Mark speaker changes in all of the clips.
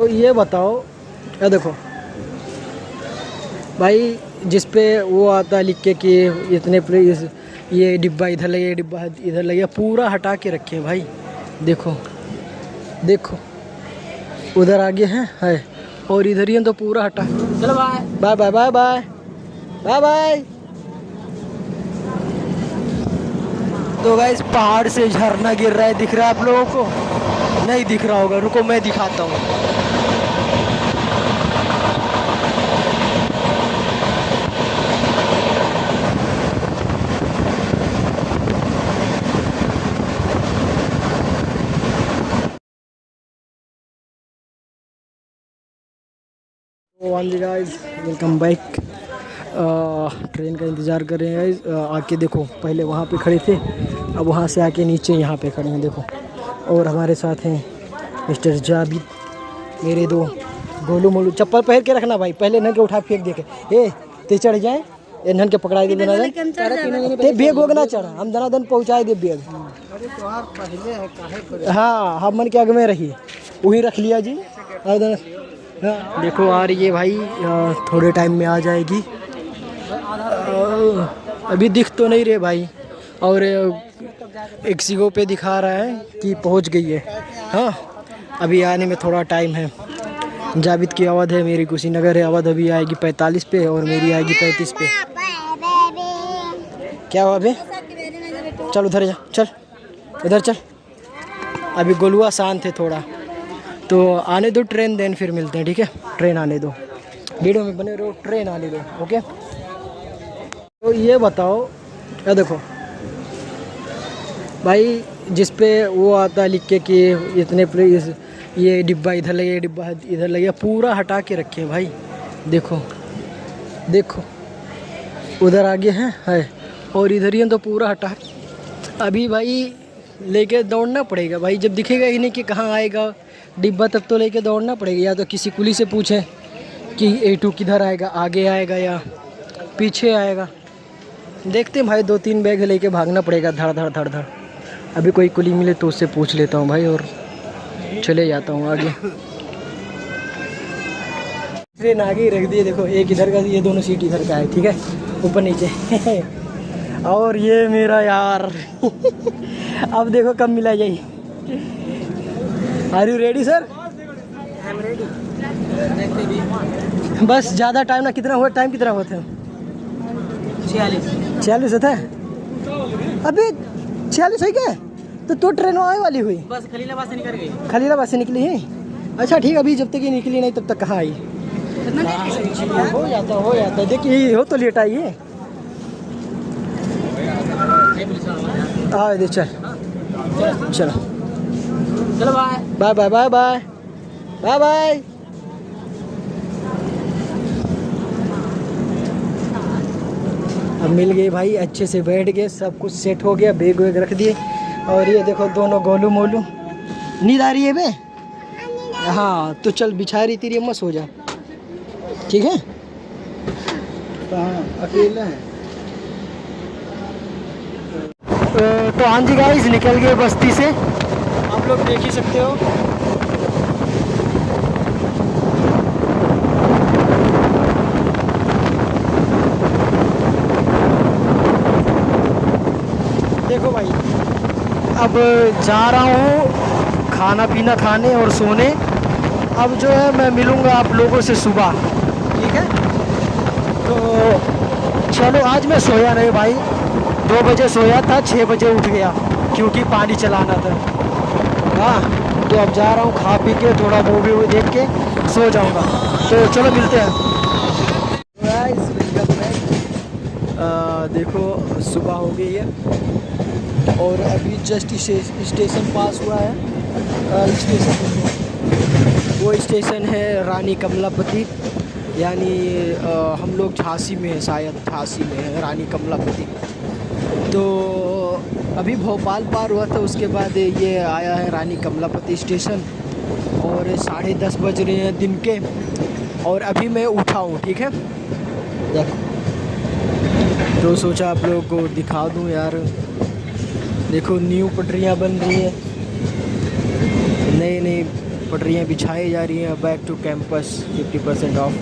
Speaker 1: तो ये बताओ, ये देखो भाई, जिस पे वो आता है लिख के कि इतने प्लेस, ये डिब्बा इधर लगे, ये डिब्बा इधर लगे, पूरा हटा के रखे हैं भाई। देखो देखो, उधर आगे है और इधर ही तो पूरा हटा। चलो bye bye bye bye bye bye bye. तो गाइस पहाड़ से झरना गिर रहा है, दिख रहा है आप लोगों को? नहीं दिख रहा होगा, रुको मैं दिखाता हूँ। Guys welcome back. ट्रेन का इंतज़ार कर रहे हैं गाइस। आके देखो, पहले वहाँ पे खड़े थे, अब वहाँ से आके नीचे यहाँ पे खड़े हैं देखो। और हमारे साथ हैं मिस्टर जाबिद, मेरे दो गोलू मोलू। चप्पल पहन के रखना भाई, पहले नन के उठा फेंक देखे ए ते चढ़ जाए, ए नन के पकड़ाई दे देना ते बेग होगा ना चढ़ा, हम दनादन पहुँचाए दे बेग। हाँ हम मन के आगे में रही, वही रख लिया जी। देखो आ रही है भाई, थोड़े टाइम में आ जाएगी। अभी दिख तो नहीं रहे भाई, और एक्सिगो पे दिखा रहा है कि पहुंच गई है। हाँ अभी आने में थोड़ा टाइम है। जाबिद की आवाज़ है, मेरी कुशीनगर है आवाज़, अभी आएगी 45 पे और मेरी आएगी 35 पे। क्या हुआ अभी? चल उधर जा, चल उधर चल। अभी गोलुआ शांत है थोड़ा, तो आने दो ट्रेन, देन फिर मिलते हैं, ठीक है? ट्रेन आने दो, वीडियो में बने रहो, ट्रेन आने दो, ओके? तो ये बताओ, ये देखो भाई, जिस पे वो आता है लिख के कि इतने प्लेस, ये डिब्बा इधर लगे, ये डिब्बा इधर लगे, पूरा हटा के रखे हैं भाई। देखो देखो, उधर आगे है और इधर ही तो पूरा हटा। अभी भाई लेके दौड़ना पड़ेगा भाई, जब दिखेगा ही नहीं कि कहाँ आएगा डिब्बा, तब तो लेके दौड़ना पड़ेगा। या तो किसी कुली से पूछें कि A2 किधर आएगा, आगे आएगा या पीछे आएगा। देखते हैं भाई, 2-3 बैग लेके भागना पड़ेगा धड़ धड़ धड़ धड़। अभी कोई कुली मिले तो उससे पूछ लेता हूँ भाई और चले जाता हूँ आगे। ट्रेन आगे ही रख दिए, देखो एक इधर का, ये दोनों सीट इधर का है, ठीक है? ऊपर नीचे। और ये मेरा यार। अब देखो कब मिला जाए। Are you ready sir? I am ready. बस ज़्यादा टाइम ना, कितना हुआ टाइम, कितना हुआ था? 46 होता है अभी? 46 हो गया तो ट्रेन आने वाली हुई? बस खलीलाबाद से निकल गई। खलीलाबाद से निकली है? अच्छा ठीक, अभी जब तक ये निकली नहीं तब तक कहाँ आई? हो जाता है, देखिए हो तो लेट आई है। हाँ दे चल चलो चलो bye bye bye bye bye bye bye. अब मिल गई भाई, अच्छे से बैठ गए, सब कुछ सेट हो गया, बैग वैग रख दिए। और ये देखो दोनों गोलू मोलू। नींद आ रही है बे? हाँ तो चल, बिछा रही तेरी अम्मा, सो जा, ठीक है? अकेला है तो हाँ जी गाइस, निकल गए बस्ती से, आप लोग देख ही सकते हो। देखो भाई, अब जा रहा हूँ खाना पीना खाने और सोने। अब जो है मैं मिलूँगा आप लोगों से सुबह, ठीक है? तो चलो, आज मैं सोया नहीं भाई, 2 बजे सोया था, 6 बजे उठ गया क्योंकि पानी चलाना था। हाँ तो अब जा रहा हूँ, खा पी के थोड़ा मूवी वूवी देख के सो जाऊँगा। तो चलो मिलते हैं। देखो सुबह हो गई है और अभी जस्ट स्टेशन पास हुआ है। वो स्टेशन है रानी कमलापति, यानी हम लोग झांसी में है, शायद झांसी में है रानी कमलापति। तो अभी भोपाल पार हुआ था, उसके बाद ये आया है रानी कमलापति स्टेशन और 10:30 बज रहे हैं दिन के और अभी मैं उठा हूँ, ठीक है? देखो तो सोचा आप लोगों को दिखा दूँ यार। देखो न्यू पटरियाँ बन रही है, नई नई पटरियाँ बिछाई जा रही हैं। Back to campus 50% off.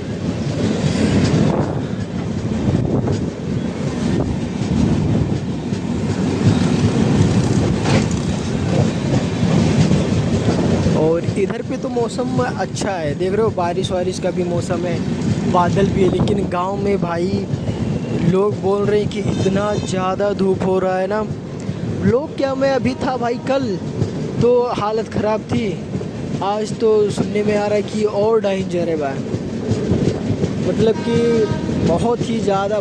Speaker 1: और इधर पे तो मौसम अच्छा है, देख रहे हो, बारिश वारिश का भी मौसम है, बादल भी है। लेकिन गांव में भाई लोग बोल रहे हैं कि इतना ज़्यादा धूप हो रहा है ना। लोग क्या, मैं अभी था भाई कल तो हालत ख़राब थी, आज तो सुनने में आ रहा है कि और डेंजर है भाई। मतलब कि बहुत ही ज़्यादा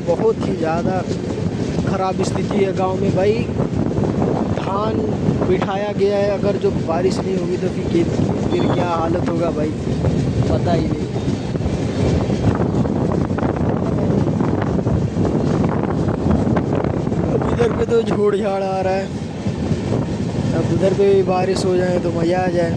Speaker 1: ख़राब स्थिति है गांव में भाई। धान बिठाया गया है, अगर जो बारिश नहीं होगी तो फिर क्या हालत होगा भाई, पता ही नहीं। अब इधर पे तो झोड़ झाड़ आ रहा है, अब उधर पे भी बारिश हो जाए तो मज़ा आ जाए।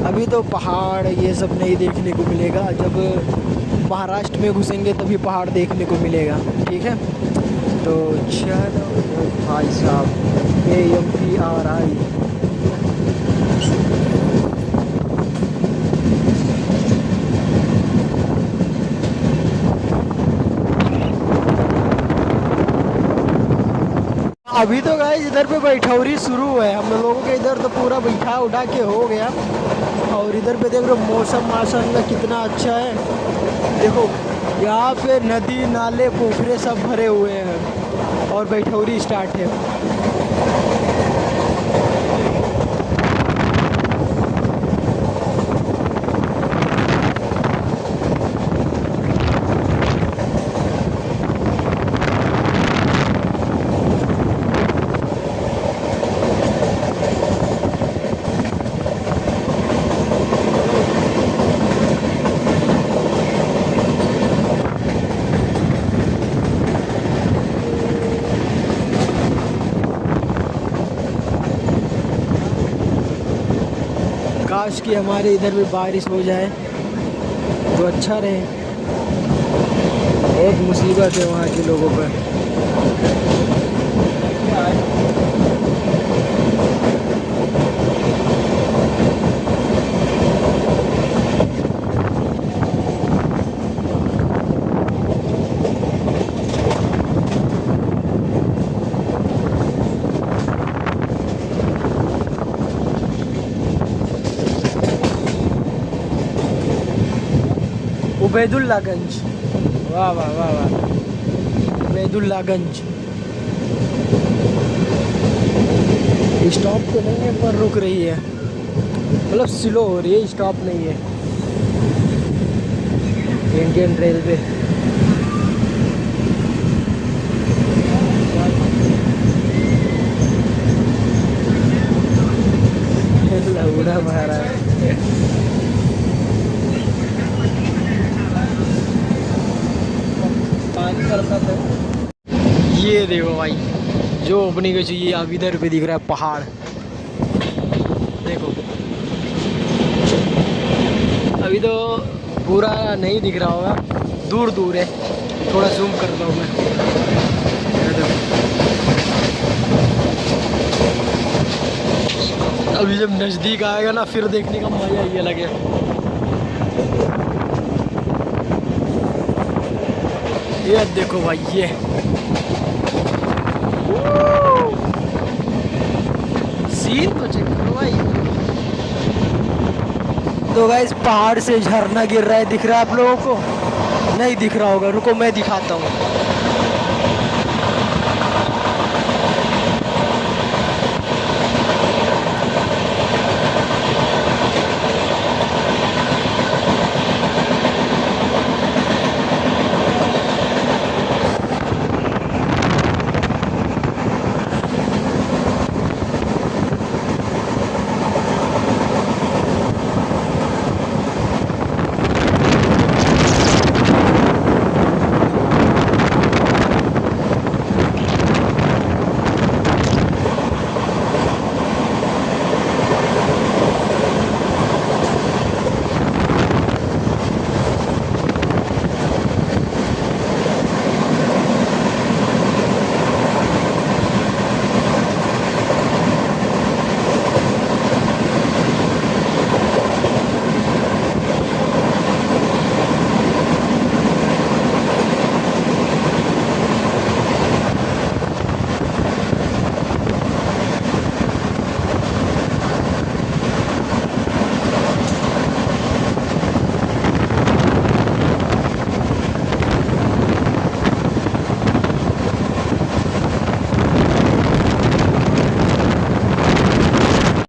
Speaker 1: अभी तो पहाड़ ये सब नहीं देखने को मिलेगा, जब महाराष्ट्र में घुसेंगे तभी पहाड़ देखने को मिलेगा, ठीक है। तो चलो भाई साहब, AMPRI अभी तो गाइस इधर पे बैठौरी शुरू है हम लोगों के इधर, तो पूरा बैठा उठा के हो गया। और इधर पे देख रहे हो मौसम माशाल्लाह कितना अच्छा है। देखो यहाँ पे नदी नाले पोखरे सब भरे हुए हैं और बैठौरी स्टार्ट है। काश कि हमारे इधर भी बारिश हो जाए तो अच्छा रहे। बहुत मुसीबत है वहाँ के लोगों पर। उबैदुल्लागंज, वाह वाह वाह वाह, उबैदुल्लागंज। स्टॉप तो नहीं है पर रुक रही है, मतलब स्लो हो रही है, स्टॉप नहीं है। Indian railway. उड़ा मारा है। ये देखो भाई, जो अपने को चाहिए अब इधर पे दिख रहा है पहाड़, देखो। अभी तो पूरा नहीं दिख रहा होगा, दूर दूर है, थोड़ा जूम करता हूँ मैं। अभी जब नज़दीक आएगा ना फिर देखने का मज़ा ही अलग है। ये देखो भाई, ये सीन तो चेक करो भाई। तो गाइस पहाड़ से झरना गिर रहा है, दिख रहा है आप लोगों को? नहीं दिख रहा होगा, रुको मैं दिखाता हूँ।